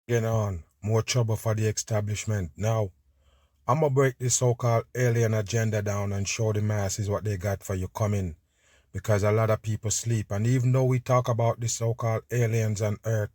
Getting on. More trouble for the establishment. Now, I'm going to break this so-called alien agenda down and show the masses what they got for you coming. Because a lot of people sleep. And even though we talk about the so-called aliens on Earth,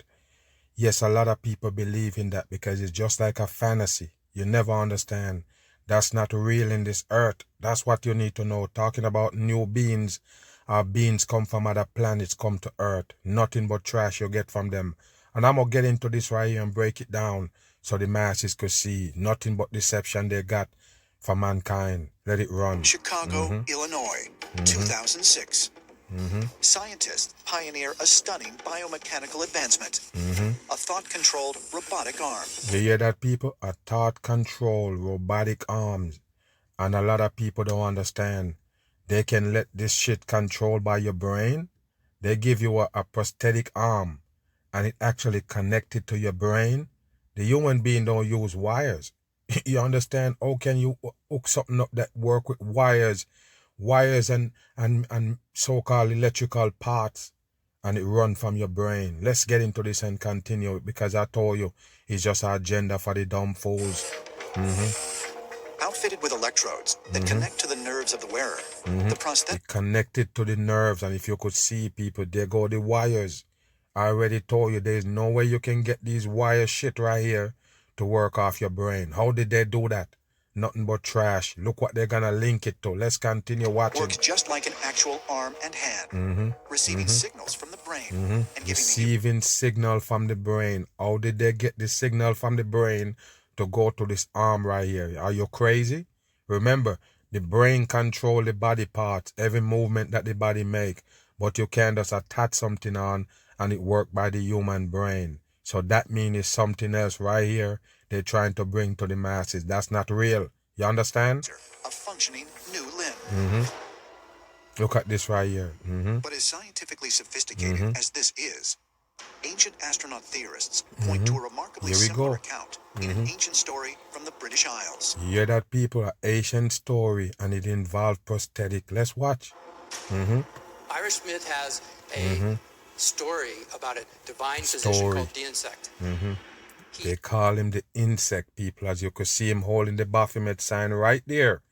yes, a lot of people believe in that because it's just like a fantasy. You never understand. That's not real in this Earth. That's what you need to know. Talking about new beings. Our beings come from other planets, come to Earth. Nothing but trash you get from them. And I'm going to get into this right here and break it down so the masses could see nothing but deception they got for mankind. Let it run. Chicago, Illinois, 2006. Scientists pioneer a stunning biomechanical advancement. A thought-controlled robotic arm. You hear that, people? A thought-controlled robotic arms. And a lot of people don't understand. They can let this shit controlled by your brain. They give you a prosthetic arm and it actually connected to your brain. The human being don't use wires. You understand? How can you hook something up that work with wires and so-called electrical parts, and it run from your brain? Let's get into this and continue, because I told you it's just an agenda for the dumb fools. Outfitted with electrodes that connect to the nerves of the wearer, the prosthetic... It connected to the nerves, and if you could see, people, there go the wires. I already told you there's no way you can get these wire shit right here to work off your brain. How did they do that? Nothing but trash. Look what they're gonna link it to. Let's continue watching. Works just like an actual arm and hand, receiving signals from the brain and giving receiving signal from the brain. How did they get the signal from the brain to go to this arm right here? Are you crazy? Remember, the brain control the body parts, every movement that the body make, but you can't just attach something on and it work by the human brain. So that means it's something else right here they're trying to bring to the masses. That's not real. You understand? a functioning new limb. Look at this right here. But as scientifically sophisticated as this is, ancient astronaut theorists point to a remarkably similar account in an ancient story from the British Isles. You hear that, people? An ancient story, and it involved prosthetic. Let's watch. Irish myth has a story about a divine physician called the insect. They call him the insect, people, as you could see him holding the Baphomet sign right there.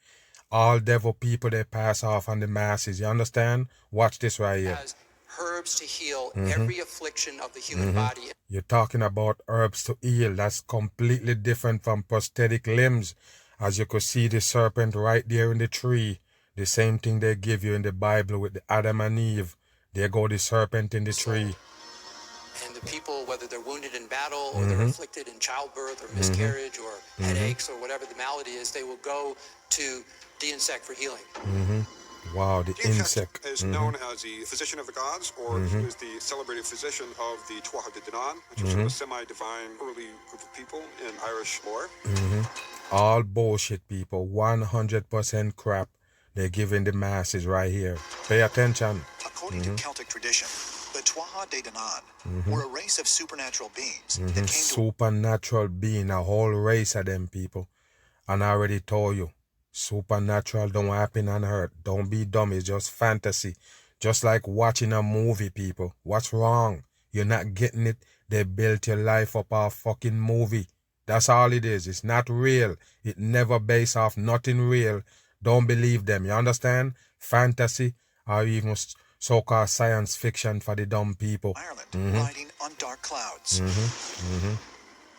All devil people, they pass off on the masses. You understand? Watch this right here. Has herbs to heal every affliction of the human body. You're talking about herbs to heal. That's completely different from prosthetic limbs. As you could see the serpent right there in the tree. The same thing they give you in the Bible with the Adam and Eve. There go the serpent in the tree. And the people, whether they're wounded in battle or they're afflicted in childbirth or miscarriage or headaches or whatever the malady is, they will go to the insect for healing. Wow, the insect is known as the physician of the gods, or he was the celebrated physician of the Tuatha De Danann, which was sort of a semi-divine early group of people in Irish lore. All bullshit, people. 100% crap. They're giving the masses right here. Pay attention. According to Celtic tradition, the Tuatha De Danann were a race of supernatural beings that came to... Supernatural being, a whole race of them, people. And I already told you, supernatural don't happen on earth. Don't be dumb. It's just fantasy. Just like watching a movie, people. What's wrong? You're not getting it. They built your life up a fucking movie. That's all it is. It's not real. It never based off nothing real. Don't believe them. You understand? Fantasy or even so-called science fiction for the dumb people. Ireland, riding on dark clouds.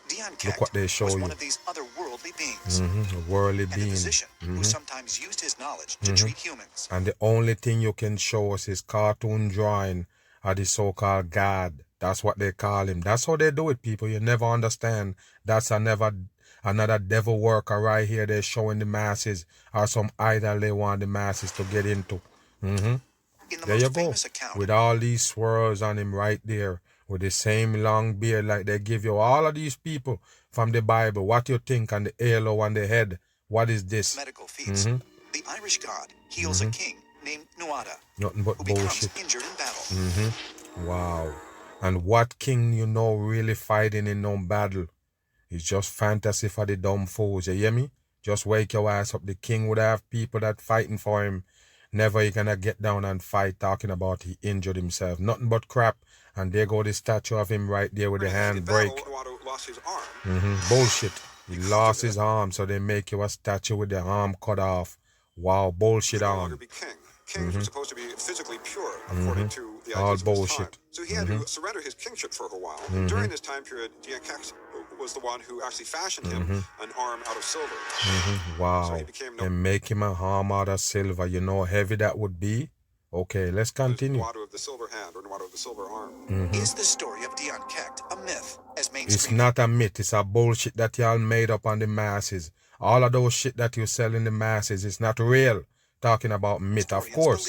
Dion Look what they show was you. one of these otherworldly beings. A worldly And a being. physician who sometimes used his knowledge to treat humans. And the only thing you can show us is cartoon drawing of the so-called God. That's what they call him. That's how they do it, people. You never understand. That's another devil worker right here. They're showing the masses, or some idol they want the masses to get into. In the There most you go. famous account, With all these swirls on him right there. With the same long beard like they give you. All of these people from the Bible. What you think on the halo on the head? What is this? medical feats, the Irish god heals a king named Nuada, Nothing but who becomes bullshit. injured in battle. Wow. And what king you know really fighting in no battle? It's just fantasy for the dumb fools. You hear me? Just wake your ass up. The king would have people that fighting for him. Never he gonna get down and fight talking about he injured himself. Nothing but crap. And there go the statue of him right there with the hand break. Lost his arm. Bullshit. He lost his arm, so they make you a statue with the arm cut off. Wow, bullshit He could no longer arm. be king. Kings were supposed to be physically pure, according to the All ideas of his bullshit. time. So he had to surrender his kingship for a while. During this time period, Dian Kek was the one who actually fashioned him an arm out of silver. So Wow. he became They make him a arm out of silver. You know how heavy that would be? Okay, let's continue. Nuado of the silver hand or Nuado of the silver arm. Is the story of Dian Kect a myth, as It's mainstream? not a myth. It's a bullshit that y'all made up on the masses. All of those shit that you sell in the masses is not real. Talking about myth, of Historians course.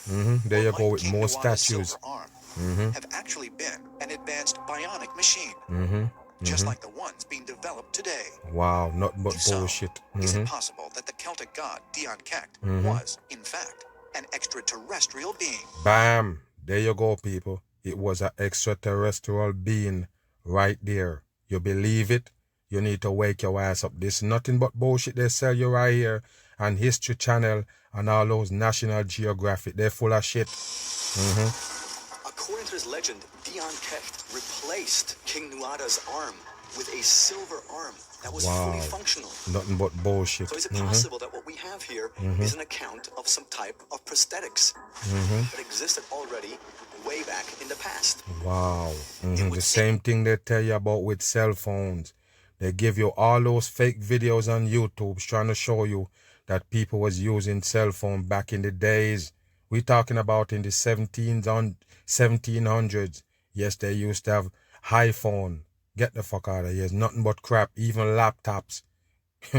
believe There you what go might with King more Nuada's statues. silver arm have actually been an advanced bionic machine, just like the ones being developed today. Wow, nothing but If so, bullshit. is it possible that the Celtic god Dian Kect was, in fact, an extraterrestrial being? Bam! There you go, people. It was an extraterrestrial being right there. You believe it? You need to wake your ass up. This is nothing but bullshit they sell you right here on History Channel and all those National Geographic. They're full of shit. According to this legend, Dian Kect replaced King Nuada's arm with a silver arm that was fully functional. Nothing but bullshit. So is it possible that what we have here is an account of some type of prosthetics that existed already way back in the past? Wow. would The seem- same thing they tell you about with cell phones. They give you all those fake videos on YouTube trying to show you that people was using cell phone back in the days. We talking about in the 1700s. Yes, they used to have iPhone. Get the fuck out of here. It's nothing but crap. Even laptops.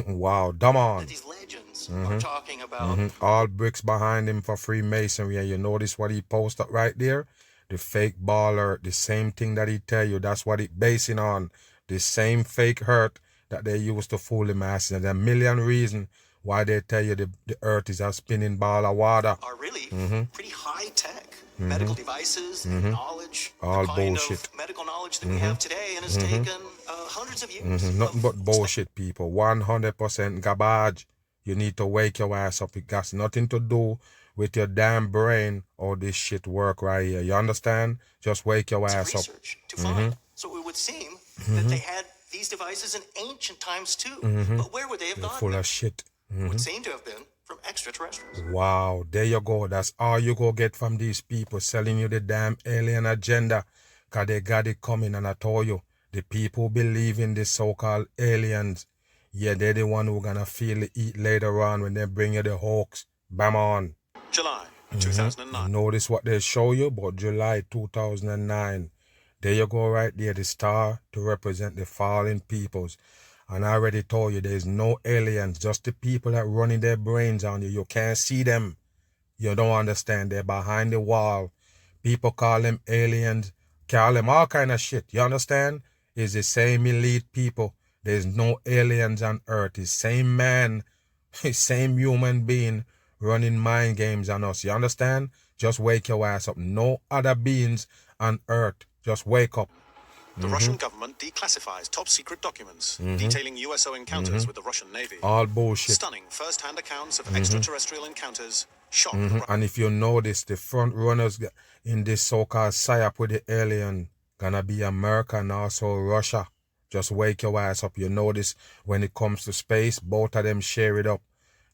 Wow, dumb on. These legends are talking about All bricks behind him for Freemasonry. And you notice what he posted right there? The fake baller, the same thing that he tell you. That's what it basing on. The same fake hurt that they used to fool the masses. And there are a million reasons why they tell you the earth is a spinning ball of water. are really pretty high tech medical devices and knowledge. All the kind bullshit. of medical knowledge that we have today and has taken hundreds of years. Nothing of but bullshit, people. 100% garbage. You need to wake your ass up. It got nothing to do with your damn brain or this shit work right here. You understand? Just wake your ass up. research to find. So it would seem that they had these devices in ancient times too. But where would they have They're gotten full them? of shit. Would seem to have been from extraterrestrials. Wow, there you go. That's all you go get from these people selling you the damn alien agenda. Because they got it coming, and I told you, the people who believe in the so-called aliens, yeah, they're the one who gonna feel the heat later on when they bring you the hoax. Bam on. July 2009. Notice what they show you about July 2009. There you go right there, the star to represent the fallen peoples. And I already told you there's no aliens, just the people that running their brains on you. You can't see them. You don't understand. They're behind the wall. People call them aliens, call them all kind of shit. You understand? It's the same elite people. There's no aliens on earth. It's same man, same human being running mind games on us. You understand? Just wake your ass up. No other beings on earth. Just wake up. The Russian government declassifies top secret documents detailing USO encounters with the Russian Navy. All bullshit. Stunning first-hand accounts of extraterrestrial encounters shock the And if you notice, the front runners in this so-called psyop with the alien gonna be America and also Russia. Just wake your ass up. You notice when it comes to space, both of them share it up.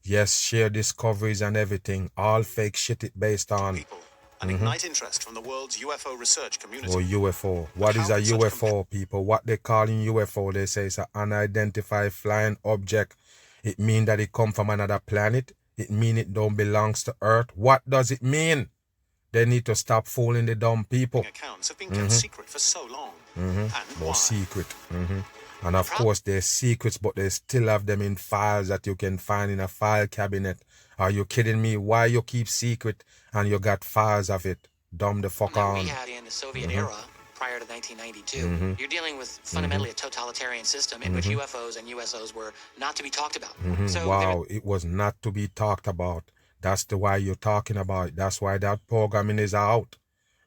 Yes, share discoveries and everything. All fake shit it based on. people and ignite interest from the world's UFO research community. Or UFO. What is a UFO, people? What they call in UFO, they say it's an unidentified flying object. It mean that it come from another planet. It mean it don't belongs to Earth. What does it mean? They need to stop fooling the dumb people. Accounts have been kept secret for so long. And why? More secret. And of course, they're secrets, but they still have them in files that you can find in a file cabinet. Are you kidding me? Why you keep secret and you got files of it? Dumb the fuck that on. we had in the Soviet era prior to 1992. You're dealing with fundamentally a totalitarian system in which UFOs and USOs were not to be talked about. So Wow, it was not to be talked about. That's the why you're talking about it. That's why that programming is out.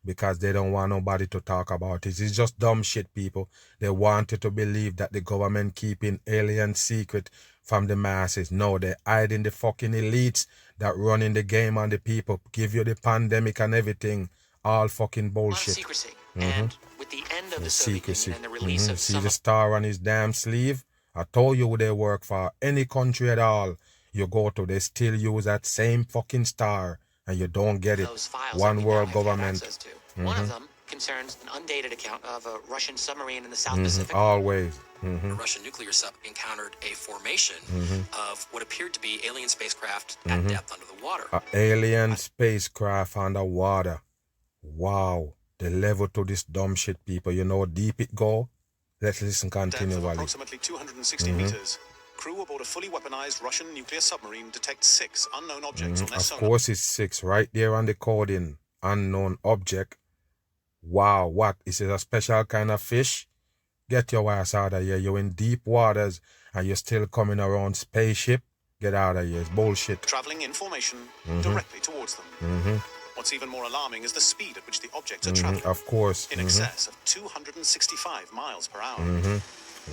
because they don't want nobody to talk about it. It's just dumb shit, people. They want you to believe that the government keeping alien secret from the masses. No, they're hiding the fucking elites that running the game on the people, give you the pandemic and everything. All fucking A lot of bullshit. secrecy. And with the end of the Soviet Secrecy. Union and the release of See some the star on his damn sleeve? I told you who they work for. Any country at all you go to, they still use that same fucking star, and you don't get it. those files that One we now world have to have government. access to. One of them concerns an undated account of a Russian submarine in the South Mm-hmm. Pacific. Always. A Russian nuclear sub encountered a formation of what appeared to be alien spacecraft at depth under the water. A alien spacecraft underwater. Wow. The level to this dumb shit, people. You know how deep it go? Let's listen Depth of continually. approximately 260 meters. Crew aboard a fully weaponized Russian nuclear submarine detect 6 unknown objects on their Of sonar. course it's 6 right there on the coding. Unknown object. Wow, what? Is it a special kind of fish? Get your ass out of here. You're in deep waters and you're still coming around spaceship. Get out of here. It's bullshit. Traveling in formation directly towards them. What's even more alarming is the speed at which the objects are traveling. Of course. In excess of 265 miles per hour.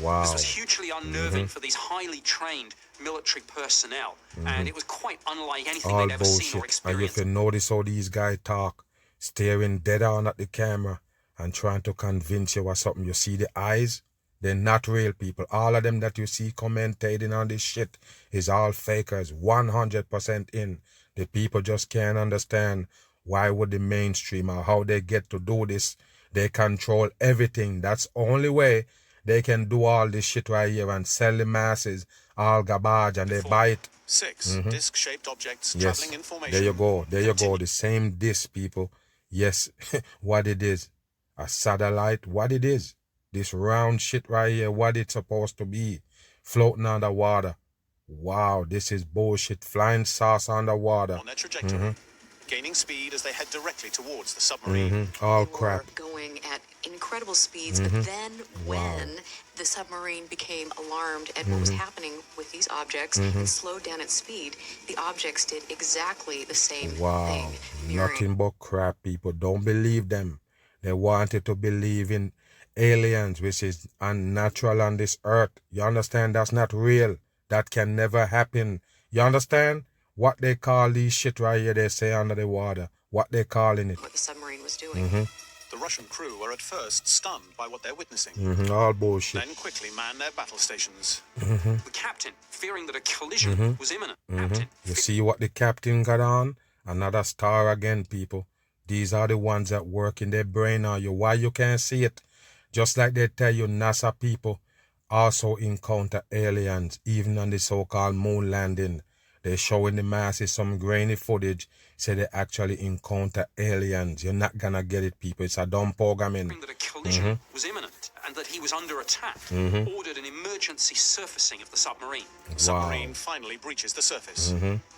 Wow. This was hugely unnerving for these highly trained military personnel, and it was quite unlike anything All they'd ever seen or bullshit. And you experienced. can notice how these guys talk, staring dead on at the camera and trying to convince you of something. You see the eyes? They're not real people. All of them that you see commentating on this shit is all fakers, 100% in. The people just can't understand why would the mainstream or how they get to do this. They control everything. That's the only way they can do all this shit right here and sell the masses all garbage and they buy it. 6 disc-shaped objects Yes, traveling in formation. there you go. There you go. Continue. The same disc, people. Yes, what it is. A satellite, what it is. This round shit right here, what it's supposed to be. Floating underwater. Wow, this is bullshit. Flying saucer underwater. On their trajectory, gaining speed as they head directly towards the submarine. All They crap. were going at incredible speeds, but then when the submarine became alarmed at what was happening with these objects and slowed down its speed, the objects did exactly the same Wow, thing. mirroring nothing but crap, people. Don't believe them. They wanted to believe in aliens, which is unnatural on this earth. You understand? That's not real. That can never happen. You understand? What they call these shit right here, they say under the water. What they calling it. what the submarine was doing. The Russian crew are at first stunned by what they're witnessing. All bullshit. Then quickly man their battle stations. The captain, fearing that a collision was imminent. Captain, You see what the captain got on? Another star again, people. These are the ones that work in their brain on you. Why you can't see it? Just like they tell you NASA people also encounter aliens, even on the so-called moon landing. They showing the masses some grainy footage, say they actually encounter aliens. You're not gonna get it, people. It's a dumb programming. fearing that a collision was imminent and that he was under attack, ordered an emergency surfacing of the submarine. The submarine finally breaches the surface,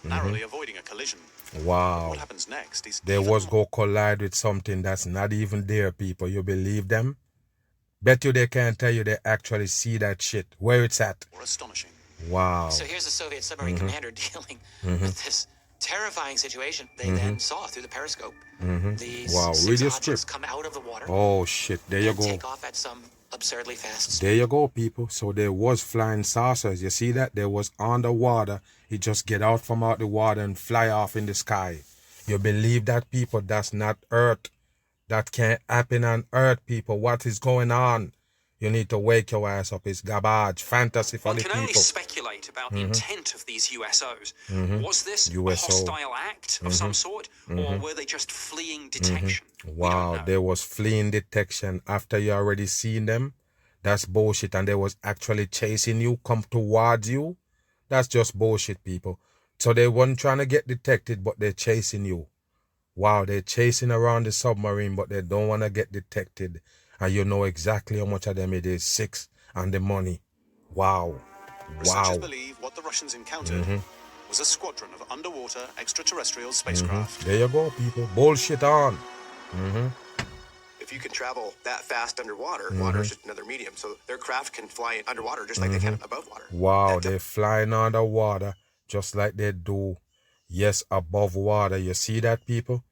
narrowly avoiding a collision. Wow. What happens next is They even was more- go collide with something that's not even there, people. You believe them? Bet you they can't tell you they actually see that shit. Where it's at. more astonishing. Wow. So here's the Soviet submarine commander dealing with this terrifying situation. They then saw through the periscope these Wow, 6 radio objects strip. come out of the water Oh shit. There you and go. take off at some absurdly fast speed. There you go, people. So there was flying saucers. You see that? There was underwater. It just get out from out the water and fly off in the sky. You believe that, people? That's not Earth. That can't happen on Earth, people. What is going on? You need to wake your ass up. It's garbage. Fantasy for One the can only people. speculate about the intent of these USOs. Was this a USO. hostile act of some sort, or were they just fleeing detection? We don't Wow, know. there was fleeing detection after you already seen them. That's bullshit. And they was actually chasing you, come towards you. That's just bullshit, people. So they weren't trying to get detected, but they're chasing you. Wow, they're chasing around the submarine, but they don't want to get detected. And you know exactly how much of them it is. 6 and the money. Wow. Researchers Wow. believe what the Russians encountered was a squadron of underwater extraterrestrial spacecraft. There you go, people. Bullshit on. If you can travel that fast underwater, water is just another medium. So their craft can fly underwater just like they can above water. Wow, That's they're flying underwater just like they do, yes, above water. You see that, people?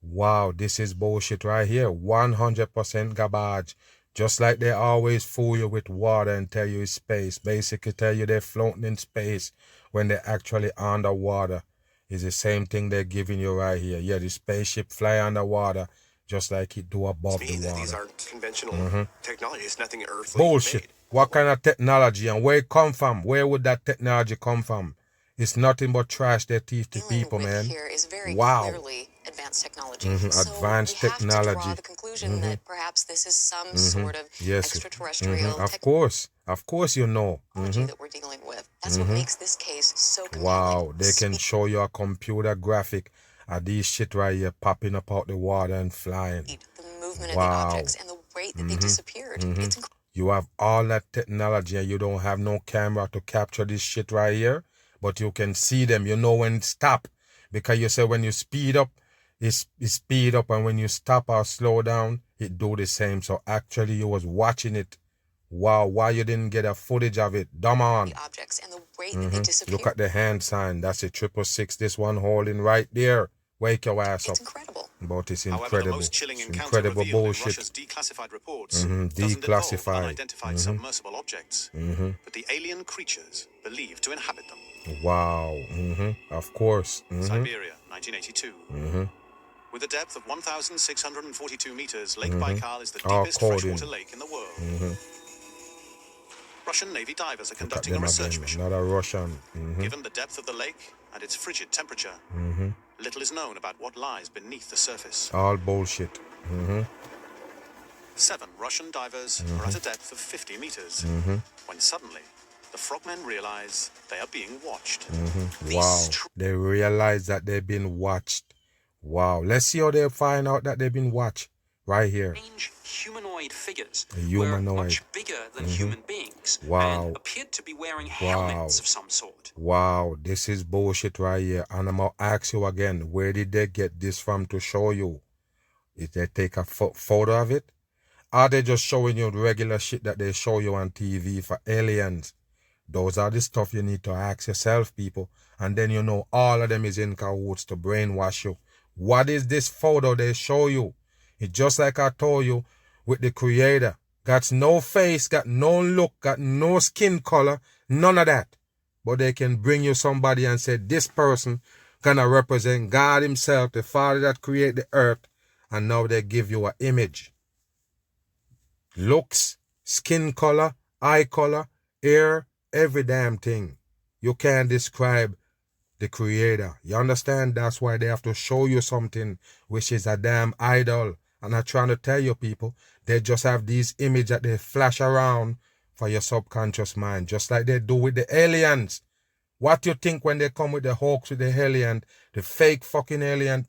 Wow, this is bullshit right here. 100% garbage. Just like they always fool you with water and tell you it's space. Basically tell you they're floating in space when they're actually underwater. It's the same thing they're giving you right here. Yeah, the spaceship fly underwater just like it do above the water. These aren't conventional technology. It's nothing earthly. Bullshit. Made. What kind of technology and where it come from? Where would that technology come from? It's nothing but trash they teach the people, man. Here is very wow. Clearly advanced technology. Advanced so we have technology. to draw the conclusion that perhaps this is some sort of yes. extraterrestrial Of course you know. technology that we're dealing with. That's what makes this case so compelling. Wow, they can show you a computer graphic of these shit right here popping up out the water and flying. The movement of the objects and the rate that they disappeared. It's you have all that technology and you don't have no camera to capture this shit right here, but you can see them. You know when it stop, because you say when you speed up, it speed up, and when you stop or slow down, it do the same. So actually you was watching it. Wow, why you didn't get a footage of it? Dumb on. the objects and the rate that they disappeared. Look at the hand sign. That's a 666. This one holding right there. Wake your ass up. It's incredible. But it's However, incredible. the most chilling It's encounter incredible revealed in bullshit. Russia's declassified reports doesn't involve Declassified. unidentified submersible objects, but the alien creatures believed to inhabit them. Wow. Of course. Siberia, 1982. With a depth of 1,642 meters, Lake Baikal is the deepest freshwater lake in the world. Russian Navy divers are Look at conducting a them research again. mission. Another Russian. Given the depth of the lake and its frigid temperature, little is known about what lies beneath the surface. All bullshit. 7 Russian divers are at a depth of 50 meters, when suddenly the frogmen realize they are being watched. Wow. They realize that they've been watched. Wow. Let's see how they find out that they've been watched. Right here. Strange humanoid figures Humanoid. were much bigger than human beings Wow. and appeared to be wearing helmets of some sort. Wow. This is bullshit right here. And I'm going to ask you again, where did they get this from to show you? Did they take a photo of it? Are they just showing you the regular shit that they show you on TV for aliens? Those are the stuff you need to ask yourself, people. And then you know all of them is in cahoots to brainwash you. What is this photo they show you? It's just like I told you with the creator. Got no face, got no look, got no skin color, none of that. But they can bring you somebody and say this person gonna represent God himself, the Father that created the earth. And now they give you an image. Looks, skin color, eye color, hair, every damn thing. You can't describe the creator. You understand? That's why they have to show you something which is a damn idol. And I'm trying to tell you people, they just have these images that they flash around for your subconscious mind, just like they do with the aliens. What you think when they come with the hoax with the alien, the fake fucking alien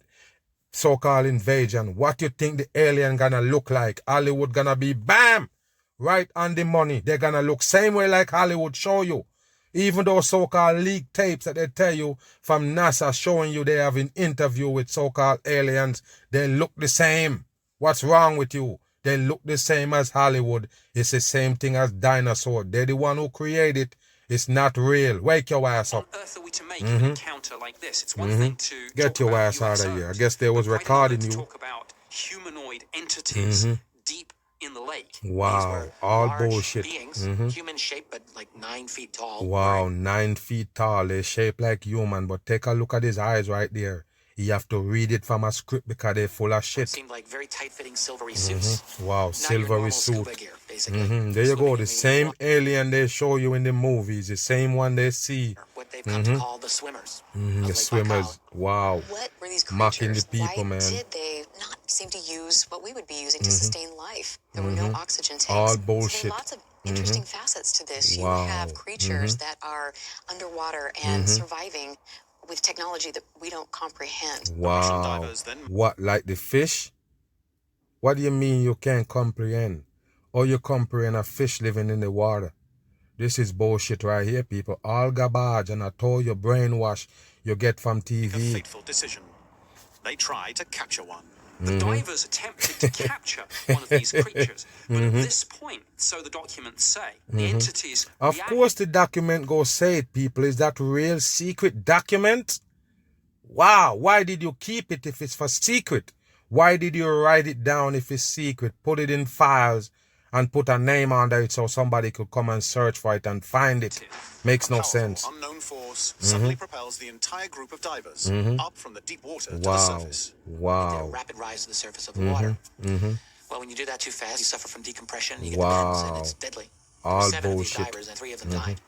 so-called invasion? What you think the alien gonna look like? Hollywood gonna be bam! Right on the money. They're gonna look same way like Hollywood show you. Even those so-called leaked tapes that they tell you from NASA showing you they have an interview with so-called aliens, they look the same. What's wrong with you? They look the same as Hollywood. It's the same thing as dinosaur. They're the one who created it. It's not real. Wake your ass up. On earth are we to make an encounter like this? It's one thing to Get talk your about ass out of UFOs, here. I guess they was but quite recording another to you. talk about humanoid entities deep in the lake. Wow. All large bullshit. beings, human shaped but like 9 feet tall. Wow, 9 feet tall. They shape like human, but take a look at his eyes right there. You have to read it from a script because they're full of It shit. seemed like very tight-fitting silvery suits. Wow, Not your silvery normal suit. scuba gear, basically. There you go. Swimming The in same alien they show you in the movies, the same one they see. what they've come to call the swimmers. of The Lake swimmers. Wow. What were these Mocking the creatures? people, Why man. did they not seem to use what we would be using to sustain life? There were no oxygen tanks. All So bullshit. there are lots of interesting facets to this. You Wow. have creatures that are underwater and surviving with technology that we don't comprehend. Wow. divers then- What, like the fish? What do you mean you can't comprehend? Or you comprehend a fish living in the water? This is bullshit right here, people. All garbage, and I told you brainwash you get from A TV. fateful decision. They try to capture one. The divers attempted to capture one of these creatures, but at this point, so the documents say, the entities Of reacted course the document go say it, people. Is that real secret document? Wow, why did you keep it if it's for secret? Why did you write it down if it's secret? Put it in files and put a name under it so somebody could come and search for it and find it. Makes no sense. Unknown force suddenly propels the entire group of divers up from the deep water to the Wow. surface. Their Wow. rapid rise to the surface of the water. Well, when you do that too fast, you suffer from decompression, you get Wow. the bends, and it's deadly. All 7 of these bullshit. divers, and 3 of them died.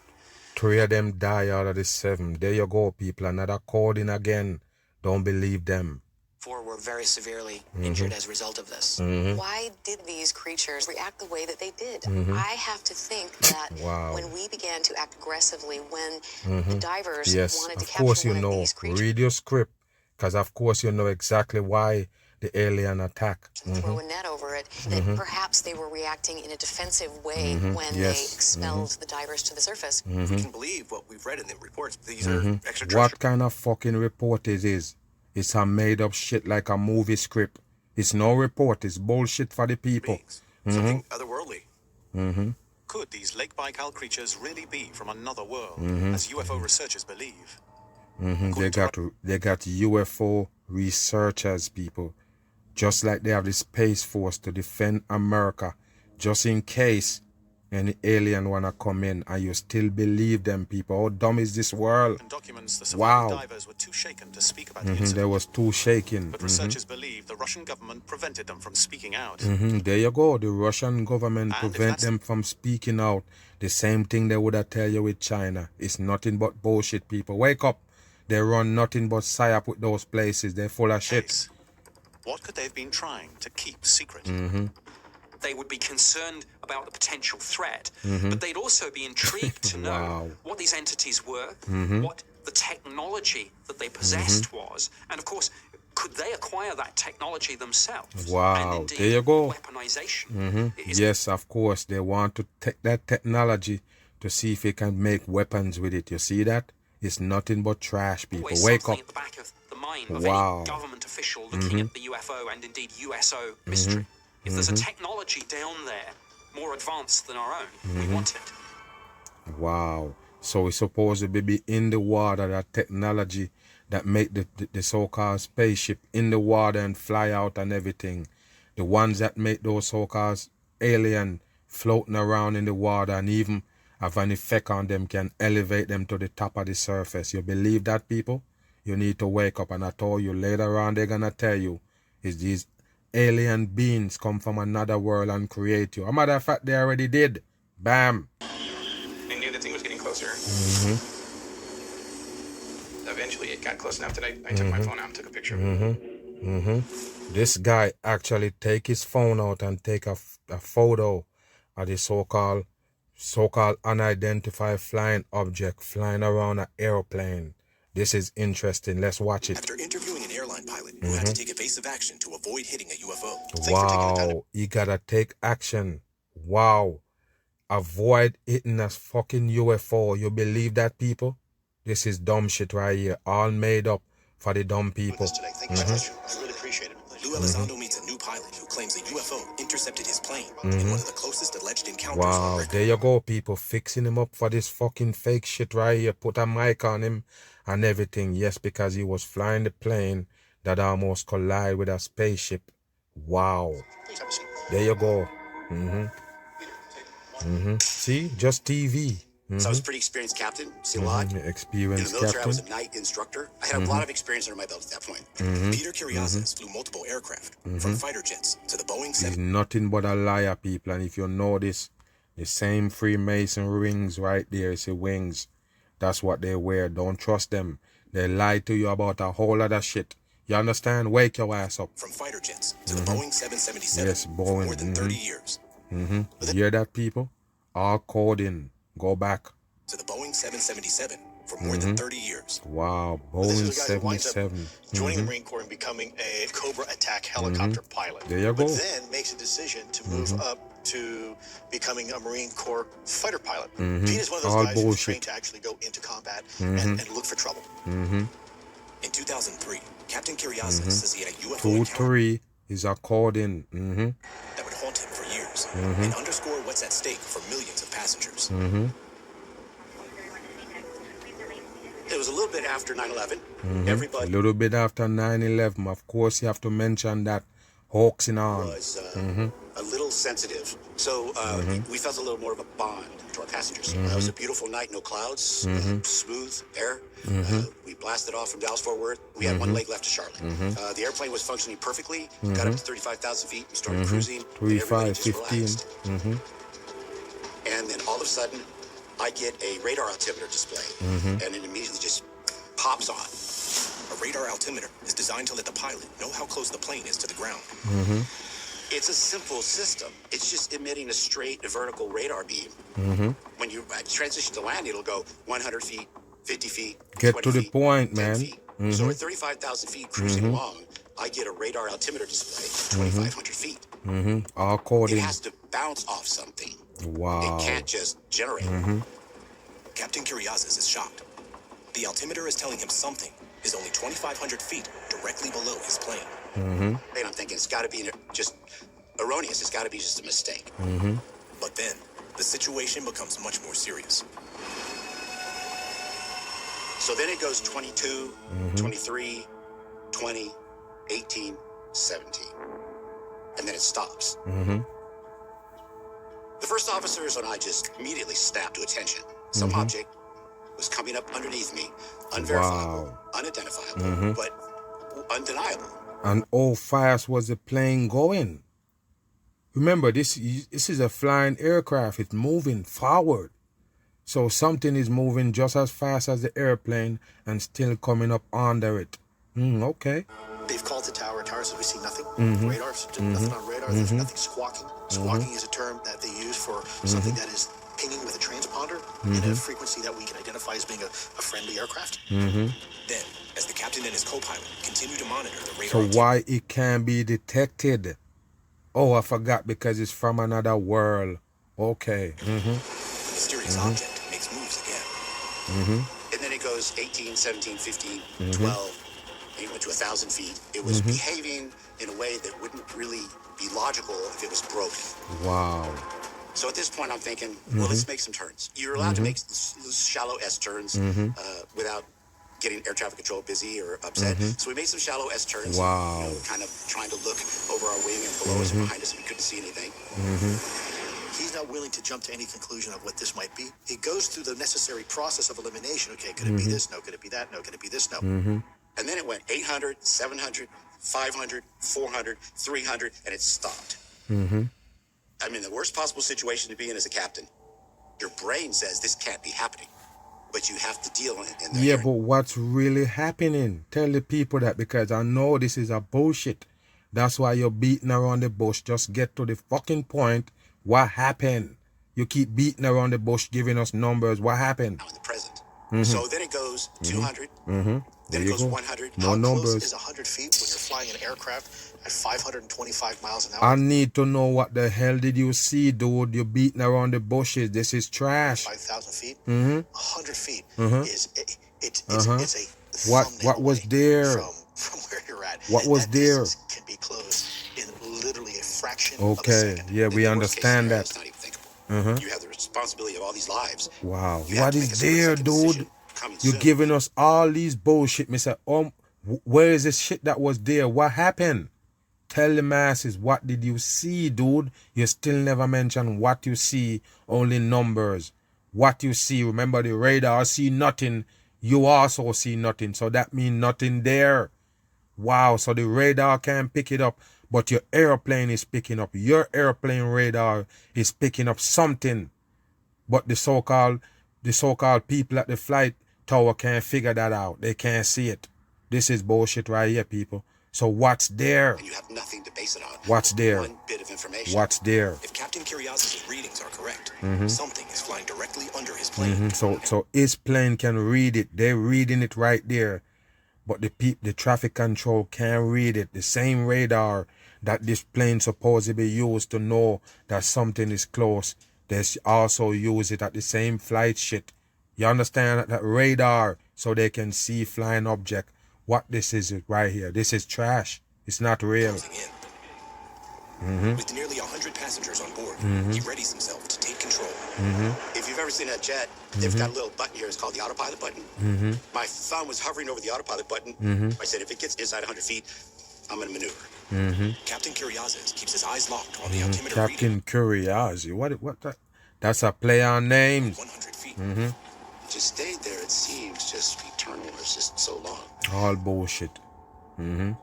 3 of them die out of the 7. There you go, people. Another coding again. Don't believe them. 4 were very severely injured as a result of this. Why did these creatures react the way that they did? I have to think that Wow. when we began to act aggressively, when the divers Yes, wanted to of course capture you one know. of these creatures Read your script. Because of course you know exactly why the alien attack. and throw a net over it, that perhaps they were reacting in a defensive way when they Yes. expelled the divers to the surface. If we can believe what we've read in the reports, these are extraterrestrial. What kind of fucking report it is? It's a made up shit like a movie script. It's no report. It's bullshit for the people. beings, something otherworldly. Could these Lake Baikal creatures really be from another world, as UFO researchers believe? They got UFO researchers, people. Just like they have the Space Force to defend America, just in case any alien wanna come in, and you still believe them, people. How dumb is this world? And documents the surviving Wow. divers were too shaken to speak about the incident. There was too shaking. But researchers believe the Russian government prevented them from speaking out. There you go. The Russian government And if prevent that's- them from speaking out. The same thing they would have tell you with China. It's nothing but bullshit, people. Wake up. They run nothing but psyop with those places. They're full of shit. Case. What could they have been trying to keep secret? They would be concerned about the potential threat, but they'd also be intrigued to know Wow. what these entities were, what the technology that they possessed was, and of course, could they acquire that technology themselves? Wow, And indeed, there you go. weaponization. is Yes, of course. They want to take that technology to see if they can make weapons with it. You see that? It's nothing but trash, people. always Wake something up. at the back of the mind of Wow. any government official looking at the UFO and indeed USO mystery. If there's a technology down there more advanced than our own, we want it. Wow. So it's supposed to be in the water, that technology that make the so-called spaceship in the water and fly out and everything. The ones that make those so-called alien floating around in the water and even have an effect on them can elevate them to the top of the surface. You believe that, people? You need to wake up, and I told you later on they're gonna tell you is these alien beings come from another world and create you. A matter of fact, they already did. Bam. I knew the thing was getting closer. Eventually, it got close enough that I took my phone out and took a picture of it. This guy actually take his phone out and take a photo of the so-called unidentified flying object flying around an airplane. This is interesting. Let's watch it. After interviewing an airline pilot who had to take evasive action to avoid hitting a UFO. Wow, he gotta take action. Wow. Avoid hitting a fucking UFO. You believe that, people? This is dumb shit right here. All made up for the dumb people. Today. Thank you so much. I really appreciate it. Lou Elizondo meets a new pilot who claims a UFO intercepted his plane in one of the closest alleged encounters on Wow, record. there you go, people. Fixing him up for this fucking fake shit right here. Put a mic on him and everything. Yes, because he was flying the plane that almost collided with a spaceship. Wow. Please have a seat. There you go. See? Just TV. So I was a pretty experienced captain. See a lot. In the Experienced military, I was captain. a night instructor. I had a lot of experience under my belt at that point. Peter Curiosas flew multiple aircraft, from fighter jets to the Boeing He's 7. nothing but a liar, people. And if you know this, the same Freemason rings right there, it's the wings. That's what they wear. Don't trust them. They lie to you about a whole lot of shit. You understand? Wake your ass up. From fighter jets to the Boeing 777 Yes, for Boeing, more than 30 years. You hear that, people? All coding. Go back. To the Boeing 777 for more than 30 years. Wow, This Boeing is the guy who winds up 77. joining the Marine Corps and becoming a Cobra attack helicopter pilot. There you but go. then makes a decision to move up to becoming a Marine Corps fighter pilot. Pete is one of those All guys who's bullshit. trained to actually go into combat and look for trouble. In 2003, Captain Curiosas says he had a UFO encounter 2-3 is a coding. that would haunt him for years and underscore what's at stake for millions of passengers. It was a little bit after 9/11. A Everybody little bit after 9/11. Of course, you have to mention that hoaxing on. was a little sensitive. So we felt a little more of a bond to our passengers. It was a beautiful night, no clouds, smooth air. We blasted off from Dallas Fort Worth. We had one leg left to Charlotte. The airplane was functioning perfectly. Got up to 35,000 feet and started cruising. 35, 15. And then all of a sudden, I get a radar altimeter display, and it immediately just pops on. A radar altimeter is designed to let the pilot know how close the plane is to the ground. It's a simple system. It's just emitting a straight vertical radar beam. When you transition to land, it'll go 100 feet, 50 feet, Get 20 to the feet, point, 10 man. feet. So at 35,000 feet cruising along, I get a radar altimeter display at 2,500 feet. All It coding. has to bounce off something. Wow. It can't just generate. Captain Curiosas is shocked. The altimeter is telling him something is only 2,500 feet directly below his plane. And I'm thinking it's got to be just erroneous. It's got to be just a mistake. But then, the situation becomes much more serious. So then it goes 22, 23, 20, 18, 17. And then it stops. The first officers and I just immediately snapped to attention. Some object was coming up underneath me, unverifiable, unidentifiable, but undeniable. And how fast was the plane going? Remember, this is a flying aircraft. It's moving forward. So something is moving just as fast as the airplane and still coming up under it. Okay. They've called the tower. Tower says we see nothing. Radar, nothing on radar. There's nothing squawking. Squawking is a term that they use for something that is pinging with a transponder in a frequency that we can identify as being a friendly aircraft. Then, as the captain and his co-pilot continue to monitor the radar, So why it can't be detected? Oh, I forgot, because it's from another world. Okay. the mysterious object makes moves again. And then it goes 18, 17, 15, 12, and it went to 1,000 feet. It was behaving in a way that wouldn't really be logical if it was broken. Wow. So at this point, I'm thinking, well, let's make some turns. You're allowed to make shallow S turns without getting air traffic control busy or upset. So we made some shallow S turns. Wow. You know, kind of trying to look over our wing and below us and behind us, and we couldn't see anything. He's not willing to jump to any conclusion of what this might be. He goes through the necessary process of elimination. Okay, could it be this? No. Could it be that? No. Could it be this? No. And then it went 800, 700, 500, 400, 300, and it stopped. I mean, the worst possible situation to be in as a captain. Your brain says this can't be happening, but you have to deal in the Yeah, but what's really happening? Tell the people that, because I know this is a bullshit. That's why you're beating around the bush. Just get to the fucking point. What happened? You keep beating around the bush, giving us numbers. What happened? now in the present. So then it goes 200. There Then it you goes go. 100. More How numbers. close is 100 feet when you're flying an aircraft at 525 miles an hour? I need to know what the hell did you see, dude? You're beating around the bushes. This is trash. 5,000 feet. 100 feet is it's a What thumbnail was away there? from where you're at. What And was that there? distance can be closed in literally a fraction of a Okay, second. yeah, In we the worst case understand scenario, that. It's not even thinkable. You have the responsibility of all these lives. Wow. You have What to make is a there, split-second dude? decision coming You're soon. giving us all these bullshit, Mr. Where is this shit that was there? What happened? Tell the masses, what did you see, dude? You still never mention what you see, only numbers. What you see, remember the radar see nothing, you also see nothing. So that means nothing there. Wow, so the radar can't pick it up, but your airplane is picking up. Your airplane radar is picking up something. But the so-called people at the flight tower can't figure that out. They can't see it. This is bullshit right here, people. So what's there? And you have nothing to base it on. What's there? One bit of information. What's there? If Captain Curiosas' readings are correct, something is flying directly under his plane. So his plane can read it. They're reading it right there. But the traffic control can't read it. The same radar that this plane supposedly used to know that something is close, they also use it at the same flight shit. You understand that radar, so they can see flying object. What this is right here. This is trash. It's not real. With nearly 100 passengers on board, he readies himself to take control. If you've ever ever seen that jet, they've got a little button here. It's called the autopilot button. My thumb was hovering over the autopilot button. I said, if it gets inside 100 feet, I'm going to maneuver. Captain Curiosas keeps his eyes locked on the altimeter Captain Curiosity. What that? That's a play on names. 100 feet. Just stayed there, it seems, just eternal. It's just so long. All bullshit. And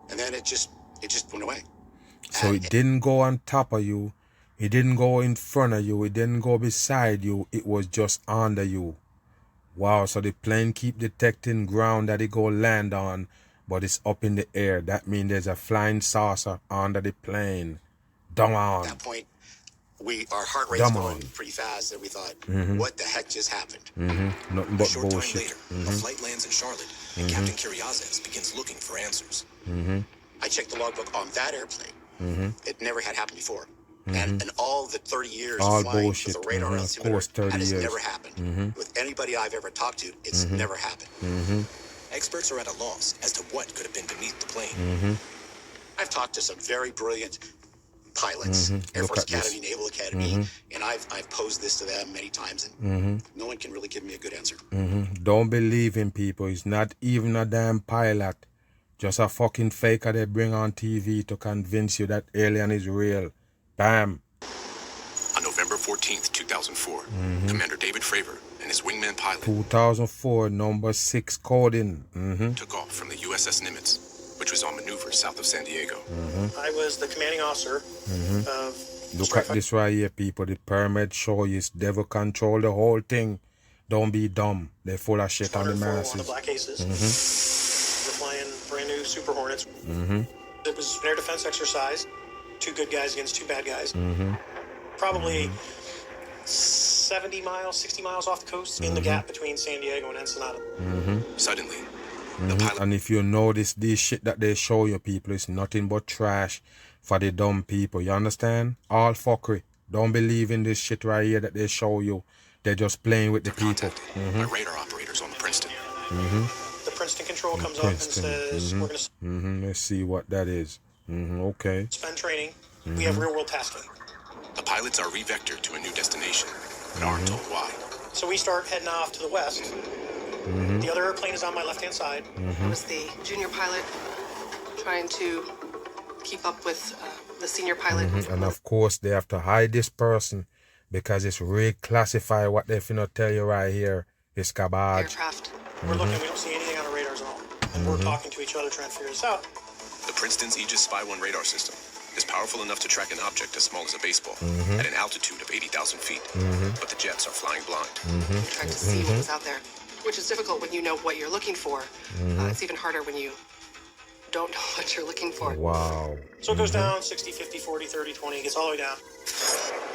then it just went away. So it didn't go on top of you. It didn't go in front of you. It didn't go beside you. It was just under you. Wow, so the plane keep detecting ground that it go land on, but it's up in the air. That means there's a flying saucer under the plane. Dumb on. At that point, our heart rate's going pretty fast, and we thought, what the heck just happened? Nothing A but short time bullshit. later, a flight lands in Charlotte, and Captain Curiosas begins looking for answers. I checked the logbook on that airplane. It never had happened before. And all the 30 years All of flying bullshit. with a radar Of altimeter, course, 30 that has years. never happened. With anybody I've ever talked to, it's never happened. Experts are at a loss as to what could have been beneath the plane. I've talked to some very brilliant pilots, Air Look Force at this. Academy, Naval Academy, and I've posed this to them many times, and no one can really give me a good answer. Don't believe in people. He's not even a damn pilot. Just a fucking faker they bring on TV to convince you that alien is real. Bam. On November 14th, 2004, Commander David Fravor and his wingman pilot 2004, number 6 coding. took off from the USS Nimitz, which was on maneuver south of San Diego. I was the commanding officer of... Look at this right here, people. The pyramid show you it's devil control the whole thing. Don't be dumb. They're full of shit on the on the masses. Black Aces. We're flying brand new Super Hornets. It was an air defense exercise. 2 good guys against 2 bad guys. Probably 70 miles, 60 miles off the coast in the gap between San Diego and Ensenada. Suddenly, the pilot And if you notice this shit that they show you, people, it's nothing but trash for the dumb people. You understand? All fuckery. Don't believe in this shit right here that they show you. They're just playing with the people. contacted by radar operators on the Princeton. The Princeton control comes up and says, we're going to Let's see what that is. Okay. spend training. We have real-world tasking. The pilots are re-vectored to a new destination, but aren't told why. So we start heading off to the west. The other airplane is on my left-hand side. I was the junior pilot trying to keep up with the senior pilot. And of course, they have to hide this person because it's reclassified what they finna tell you right here. It's garbage. Aircraft. We're looking, we don't see anything on the radars at all. And we're talking to each other trying to figure this out. The Princeton's Aegis Spy-1 radar system is powerful enough to track an object as small as a baseball at an altitude of 80,000 feet, but the jets are flying blind. We tried to see what was out there, which is difficult when you know what you're looking for. It's even harder when you don't know what you're looking for. Wow. So it goes down 60, 50, 40, 30, 20, it gets all the way down.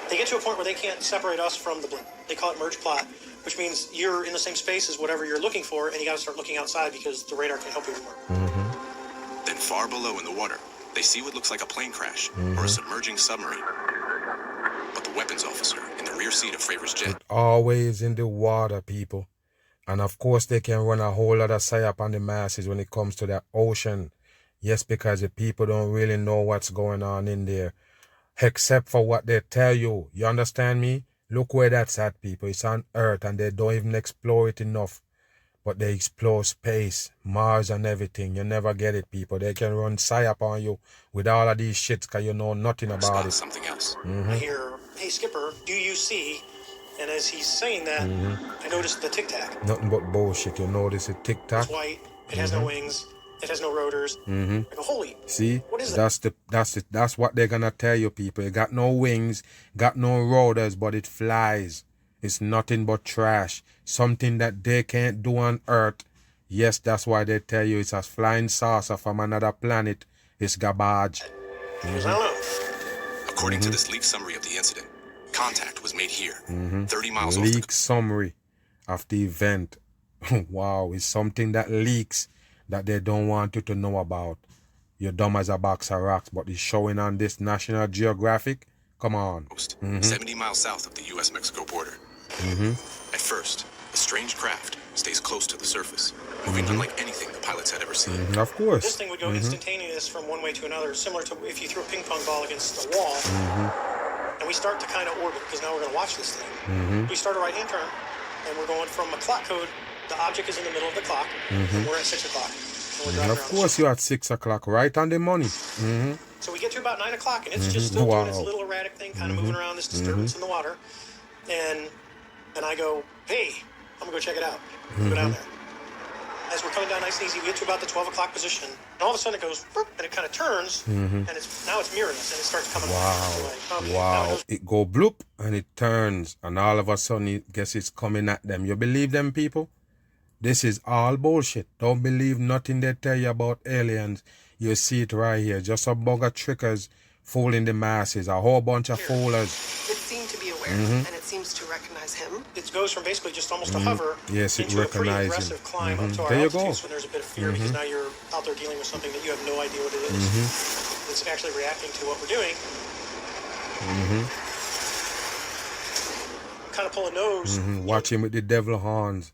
They get to a point where they can't separate us from the blimp. They call it merge plot, which means you're in the same space as whatever you're looking for, and you gotta start looking outside because the radar can help you more. Then far below in the water, they see what looks like a plane crash or a submerging submarine. But the weapons officer in the rear seat of Fravor's jet Always in the water, people. And of course, they can run a whole lot of psyop on the masses when it comes to that ocean. Yes, because the people don't really know what's going on in there, except for what they tell you. You understand me? Look where that's at, people. It's on Earth, and they don't even explore it enough. But they explore space, Mars, and everything. You never get it, people. They can run psyop on you with all of these shits because you know nothing about spot it. something else. I hear, hey Skipper, do you see? And as he's saying that, I noticed the tic-tac. Nothing but bullshit. You notice it tic-tac? It's white, it has no wings, it has no rotors. I go, holy, See, what is that? that's what they're gonna tell you, people. It got no wings, got no rotors, but it flies. It's nothing but trash. Something that they can't do on Earth. Yes, that's why they tell you it's a flying saucer from another planet. It's garbage. He goes, I don't know. According to this leaked summary of the incident, contact was made here, 30 miles off Leak summary of the event. Wow, it's something that leaks that they don't want you to know about. You're dumb as a box of rocks, but it's showing on this National Geographic. Come on. coast, 70 miles south of the U.S.-Mexico border. At first, a strange craft stays close to the surface, moving unlike anything the pilots had ever seen. Of course. This thing would go instantaneous from one way to another, similar to if you threw a ping pong ball against the wall. and we start to kind of orbit, because now we're going to watch this thing. We start a right-hand turn, and we're going from a clock code. The object is in the middle of the clock, and we're at 6 o'clock. Of course, you're at 6 o'clock, right on the money. So we get to about 9 o'clock, and it's just still doing its little erratic thing, kind of moving around, this disturbance in the water. And I go, hey, I'm going to go check it out. Go down there. As we're coming down nice and easy, we get to about the 12 o'clock position, and all of a sudden it goes, and it kind of turns, and now it's mirroring us, and it starts coming back. Okay, Wow. It go bloop, and it turns, and all of a sudden, it guess it's coming at them. You believe them, people? This is all bullshit. Don't believe nothing they tell you about aliens. You see it right here. Just a bug of trickers fooling the masses. A whole bunch of foolers. It seemed to be aware, and it seems to recognize him. It goes from basically just almost a hover yes, it into a pretty recognizes aggressive climb up to our there you altitude, go. so there's a bit of fear because now you're out there dealing with something that you have no idea what it is. It's actually reacting to what we're doing. Kind of pull a nose. Watch him with the devil horns.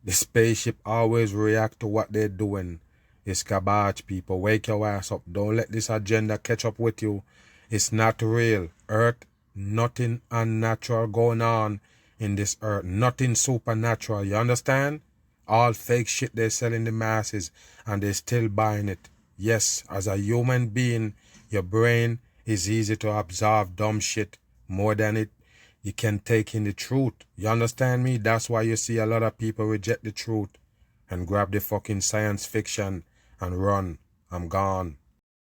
The spaceship always react to what they're doing. It's garbage, people. Wake your ass up. Don't let this agenda catch up with you. It's not real. Earth, nothing unnatural going on in this earth. Nothing supernatural. You understand? All fake shit they're selling the masses, and they're still buying it. Yes, as a human being, your brain is easy to absorb dumb shit more than it you can take in the truth. You understand me? That's why you see a lot of people reject the truth and grab the fucking science fiction and run. I'm gone.